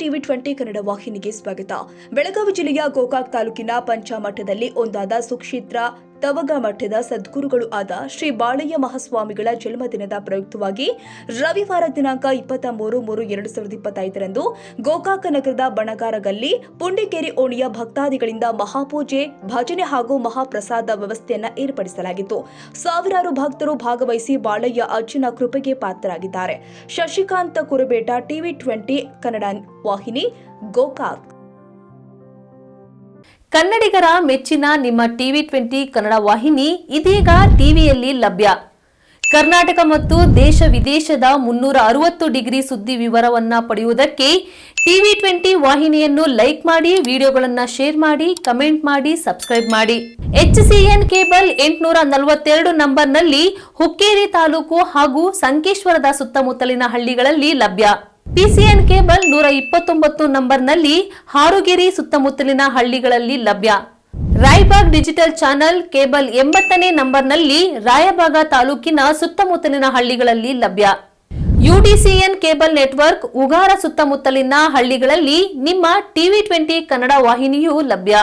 TV 20 Kannada ವಾಹಿನಿಗೆ ಸ್ವಾಗತ. ಬೆಳಗಾವಿ ಜಿಲ್ಲೆಯ ಗೋಕಾಕ್ ತಾಲೂಕಿನ ಪಂಚಮಠದಲ್ಲಿ ಒಂದಾದ ಸುಕ್ಷೇತ್ರ ತವಗ ಮಠದ ಸದ್ಗುರುಗಳು ಆದ ಶ್ರೀ ಬಾಳಯ್ಯ ಮಹಾಸ್ವಾಮಿಗಳ ಜನ್ಮದಿನದ ಪ್ರಯುಕ್ತವಾಗಿ ರವಿವಾರ ದಿನಾಂಕ 23/3/2025 ಗೋಕಾಕ ನಗರದ ಬಣಗಾರಗಲ್ಲಿ ಪುಂಡಿಕೇರಿ ಓಣಿಯ ಭಕ್ತಾದಿಗಳಿಂದ ಮಹಾಪೂಜೆ, ಭಜನೆ ಹಾಗೂ ಮಹಾಪ್ರಸಾದ ವ್ಯವಸ್ಥೆಯನ್ನು ಏರ್ಪಡಿಸಲಾಗಿತ್ತು. ಸಾವಿರಾರು ಭಕ್ತರು ಭಾಗವಹಿಸಿ ಬಾಳಯ್ಯ ಅಜ್ಜನ ಕೃಪೆಗೆ ಪಾತ್ರರಾಗಿದ್ದಾರೆ. ಶಶಿಕಾಂತ್ ಕುರುಬೇಟ, ಟಿವಿ 20 ಕನ್ನಡ ವಾಹಿನಿ, ಗೋಕಾಕ್. ಕನ್ನಡಿಗರ ಮೆಚ್ಚಿನ ನಿಮ್ಮ ಟಿವಿ 20 ಕನ್ನಡ ವಾಹಿನಿ ಇದೀಗ ಟಿವಿಯಲ್ಲಿ ಲಭ್ಯ. ಕರ್ನಾಟಕ ಮತ್ತು ದೇಶ ವಿದೇಶದ 360 ಡಿಗ್ರಿ ಸುದ್ದಿ ವಿವರವನ್ನ ಪಡೆಯುವುದಕ್ಕೆ ಟಿವಿ 20 ವಾಹಿನಿಯನ್ನು ಲೈಕ್ ಮಾಡಿ, ವಿಡಿಯೋಗಳನ್ನು ಶೇರ್ ಮಾಡಿ, ಕಮೆಂಟ್ ಮಾಡಿ, ಸಬ್ಸ್ಕ್ರೈಬ್ ಮಾಡಿ. HCN ಕೇಬಲ್ 842 ನಂಬರ್ನಲ್ಲಿ ಹುಕ್ಕೇರಿ ತಾಲೂಕು ಹಾಗೂ ಸಂಕೇಶ್ವರದ ಸುತ್ತಮುತ್ತಲಿನ ಹಳ್ಳಿಗಳಲ್ಲಿ ಲಭ್ಯ. PCN ಕೇಬಲ್ 129 ನಂಬರ್ನಲ್ಲಿ ಹಾರುಗೆರೆ ಸುತ್ತಮುತ್ತಲಿನ ಹಳ್ಳಿಗಳಲ್ಲಿ ಲಭ್ಯ. ರಾಯಬಾಗ್ ಡಿಜಿಟಲ್ ಚಾನೆಲ್ ಕೇಬಲ್ 80ನೇ ನಂಬರ್ನಲ್ಲಿ ರಾಯಬಾಗ ತಾಲೂಕಿನ ಸುತ್ತಮುತ್ತಲಿನ ಹಳ್ಳಿಗಳಲ್ಲಿ ಲಭ್ಯ. UDCN ಕೇಬಲ್ ನೆಟ್ವರ್ಕ್ ಉಗಾರ ಸುತ್ತಮುತ್ತಲಿನ ಹಳ್ಳಿಗಳಲ್ಲಿ ನಿಮ್ಮ ಟಿವಿ 20 ಕನ್ನಡ ವಾಹಿನಿಯೂ ಲಭ್ಯ.